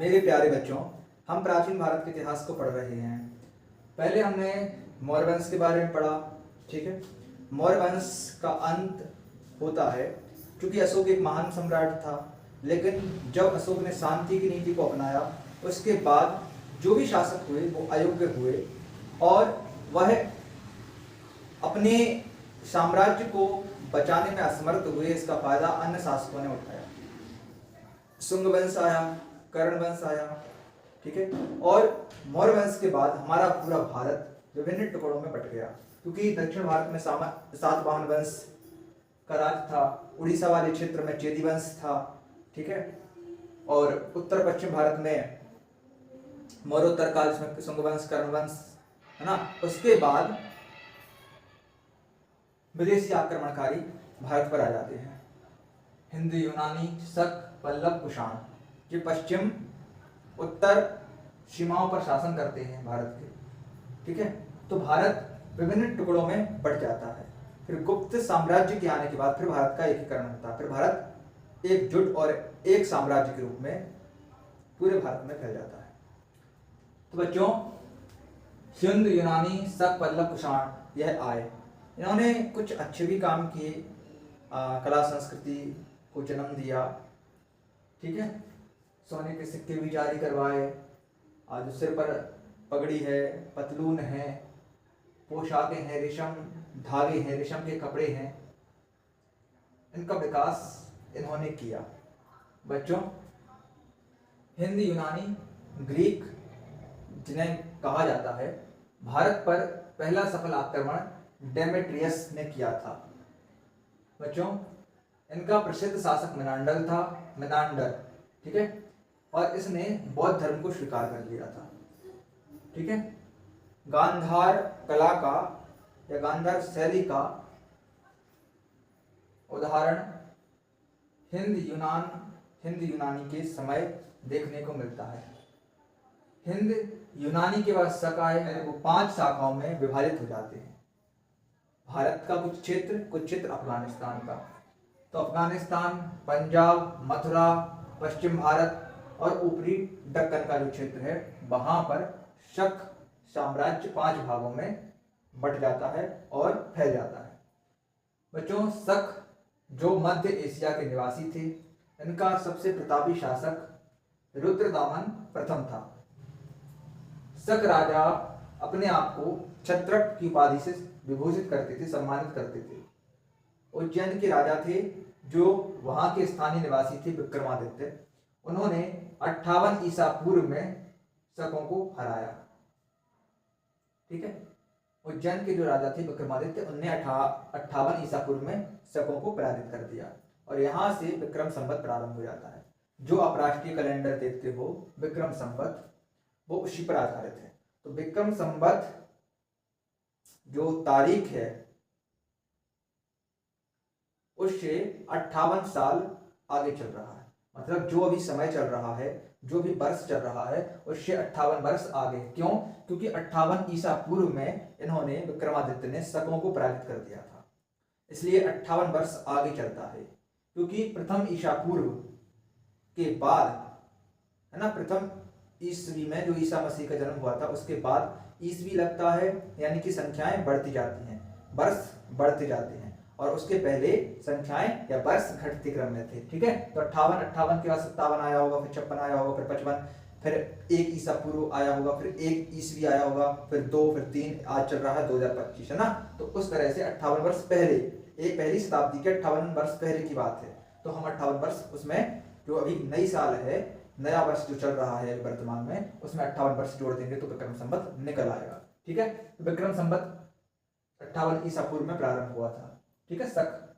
मेरे प्यारे बच्चों, हम प्राचीन भारत के इतिहास को पढ़ रहे हैं। पहले हमने मौर्य वंश के बारे में पढ़ा। ठीक है, मौर्य वंश का अंत होता है क्योंकि अशोक एक महान सम्राट था, लेकिन जब अशोक ने शांति की नीति को अपनाया, उसके बाद जो भी शासक हुए वो अयोग्य हुए और वह अपने साम्राज्य को बचाने में असमर्थ हुए। इसका फायदा अन्य शासकों ने उठाया। शुंग वंश आया, कर्ण वंश आया। ठीक है, और मौर्य वंश के बाद हमारा पूरा भारत विभिन्न टुकड़ों में बट गया, क्योंकि दक्षिण भारत में सातवाहन वंश का राज था, उड़ीसा वाले क्षेत्र में चेदी वंश था। ठीक है, और उत्तर पश्चिम भारत में मौर्योत्तर काल में शुंग वंश, कर्ण वंश, है ना। उसके बाद विदेशी आक्रमणकारी भारत पर आ जाते हैं। हिंद, यूनानी, शक, पल्लव, कुषाण, ये पश्चिम उत्तर सीमाओं पर शासन करते हैं भारत के। ठीक है, तो भारत विभिन्न टुकड़ों में बट जाता है। फिर गुप्त साम्राज्य के आने के बाद फिर भारत का एकीकरण होता है। फिर भारत एकजुट और एक साम्राज्य के रूप में पूरे भारत में फैल जाता है। तो बच्चों, सिंध, यूनानी, शक, पल्लव, कुषाण यह आए। इन्होंने कुछ अच्छे भी काम किए, कला संस्कृति को जन्म दिया। ठीक है, सोने के सिक्के भी जारी करवाए, आज सिर पर पगड़ी है, पतलून है, पोशाकें हैं, रेशम धागे हैं, रेशम के कपड़े हैं। इनका विकास इन्होंने किया। बच्चों, हिंद, यूनानी, ग्रीक जिन्हें कहा जाता है, भारत पर पहला सफल आक्रमण डेमेट्रियस ने किया था। बच्चों, इनका प्रसिद्ध शासक मेनांडर था, मेनांडर। ठीक है, और इसने बौद्ध धर्म को स्वीकार कर लिया था। ठीक है, गांधार कला का या गांधार शैली का उदाहरण हिंद यूनानी के समय देखने को मिलता है। हिंद यूनानी के बाद शक आए, वो 5 शाखाओं में विभाजित हो जाते हैं। भारत का कुछ क्षेत्र अफगानिस्तान का, तो अफगानिस्तान, पंजाब, मथुरा, पश्चिम भारत और ऊपरी दक्कन का जो क्षेत्र है, वहां पर शक साम्राज्य 5 भागों में बट जाता है और फैल जाता है। बच्चों, शक जो मध्य एशिया के निवासी थे, इनका सबसे प्रतापी शासक रुद्रदामन प्रथम था। शक राजा अपने आप को क्षत्रप की उपाधि से विभूषित करते थे, सम्मानित करते थे। उज्जैन के राजा थे जो वहां के स्थानीय निवासी थे, विक्रमादित्य। उन्होंने 58 ईसा पूर्व में शकों को हराया। ठीक है, उज्जैन के जो राजा थे विक्रमादित्य, उन्होंने 58 ईसा पूर्व में शकों को पराजित कर दिया, और यहां से विक्रम संवत प्रारंभ हो जाता है। जो आप राष्ट्रीय कैलेंडर देखते हो, विक्रम संवत, वो उसी पर आधारित है। तो विक्रम संवत जो तारीख है, उससे 58 साल आगे चल रहा है। मतलब जो अभी समय चल रहा है, जो भी वर्ष चल रहा है, उससे 58 वर्ष आगे। क्यों? क्योंकि 58 ईसा पूर्व में इन्होंने, विक्रमादित्य ने शकों को पराजित कर दिया था, इसलिए 58 वर्ष आगे चलता है। क्योंकि प्रथम ईसा पूर्व के बाद, है ना, प्रथम ईस्वी में जो ईसा मसीह का जन्म हुआ था, उसके बाद ईस्वी लगता है, यानी कि संख्याएं बढ़ती जाती हैं, वर्ष बढ़ते जाते हैं, और उसके पहले संख्याएं या वर्ष घटते क्रम में थे। ठीक है, तो 58 के बाद 57 आया होगा, फिर 56 आया होगा, फिर 55, फिर 1 ईसा पूर्व आया होगा, फिर 1 ईस्वी आया होगा, फिर 2, फिर 3, आज चल रहा है 2025, है ना। तो उस तरह से 58 वर्ष पहले, एक पहली शताब्दी के 58 वर्ष पहले की बात है। तो हम 58 वर्ष, उसमें जो अभी नई साल है, नया वर्ष जो चल रहा है वर्तमान में, उसमें 58 वर्ष जोड़ देंगे तो विक्रम संवत निकल आएगा। ठीक है, तो विक्रम संवत 58 ईसा पूर्व में प्रारंभ हुआ था। ठीक है, शक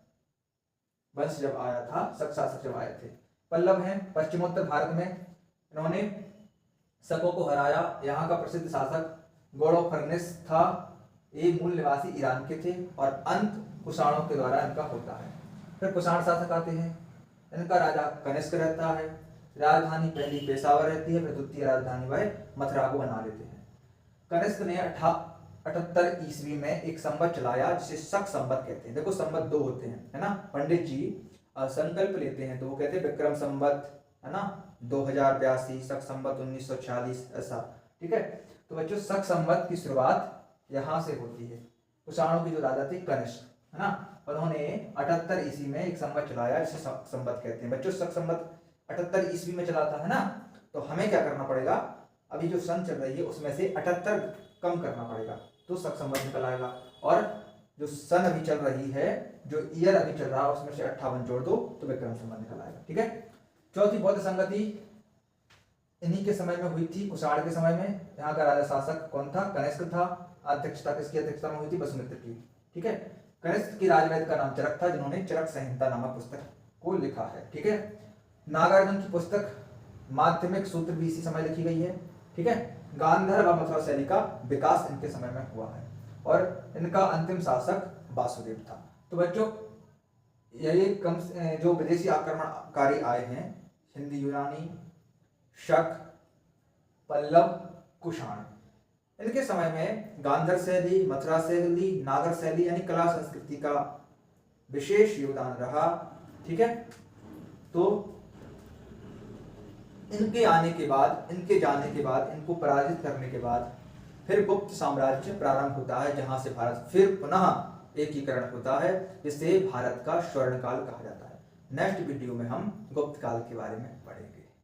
वंश जब आया था, शक शासक जब आए थे। पल्लव हैं पश्चिमोत्तर भारत में, इन्होंने शकों को हराया। यहाँ का प्रसिद्ध शासक गोड़ोफर्निस था, ये मूल निवासी ईरान के थे, और अंत कुषाणों के द्वारा इनका होता है। फिर कुषाण शासक आते हैं, इनका राजा कनिष्क रहता है। राजधानी पहली पेशावर रहती है, फिर द्वितीय राजधानी वह मथुरा को बना लेते हैं। कनिष्क ने 78 ईस्वी में एक संवत चलाया, जिसे शक संवत कहते हैं। देखो, संवत 2 होते हैं, है ना। पंडित जी संकल्प लेते हैं तो वो कहते हैं विक्रम संवत, है ना, 2082, शक संवत 1946, ऐसा। ठीक है, तो बच्चों शक संवत की शुरुआत यहाँ से होती है। कुषाणों के जो राजा थे कनिष्क, है ना, उन्होंने 78 ईस्वी में एक संवत चलाया, इसे शक संवत कहते हैं। बच्चों शक संवत 78 ईस्वी में चलाता है ना, तो हमें क्या करना पड़ेगा, अभी जो सन चल रही है उसमें से 78 कम करना पड़ेगा तो शक संवत निकल आएगा। और जो सन अभी चल रही है, जो ईयर अभी चल रहा है, उसमें से 58 जोड़ दो तो विक्रम संवत निकल आएगा। ठीक है, चौथी बौद्ध संगति इन्हीं के समय में हुई थी, कुषाण के समय में। यहाँ का राजा शासक कौन था, कनिष्क था। अध्यक्षता किसकी अध्यक्षता में हुई थी, वसुमित्र की। ठीक है, कनिष्क की राजवैद्य का नाम चरक था, जिन्होंने चरक संहिता नामक पुस्तक को लिखा है। ठीक है, नागार्जुन की पुस्तक माध्यमिक सूत्र भी इसी समय लिखी गई है। ठीक है, गांधार व मथुरा शैली का विकास इनके समय में हुआ है और इनका अंतिम शासक वासुदेव था। तो बच्चों ये कम जो विदेशी आक्रमणकारी आए हैं, हिंदी, यूनानी, शक, पल्लव, कुषाण, इनके समय में गांधार शैली, मथुरा शैली, नागर शैली यानी कला संस्कृति का विशेष योगदान रहा। ठीक है, तो इनके आने के बाद, इनके जाने के बाद, इनको पराजित करने के बाद फिर गुप्त साम्राज्य प्रारंभ होता है, जहां से भारत फिर पुनः एकीकरण होता है, जिसे भारत का स्वर्ण काल कहा जाता है। नेक्स्ट वीडियो में हम गुप्त काल के बारे में पढ़ेंगे।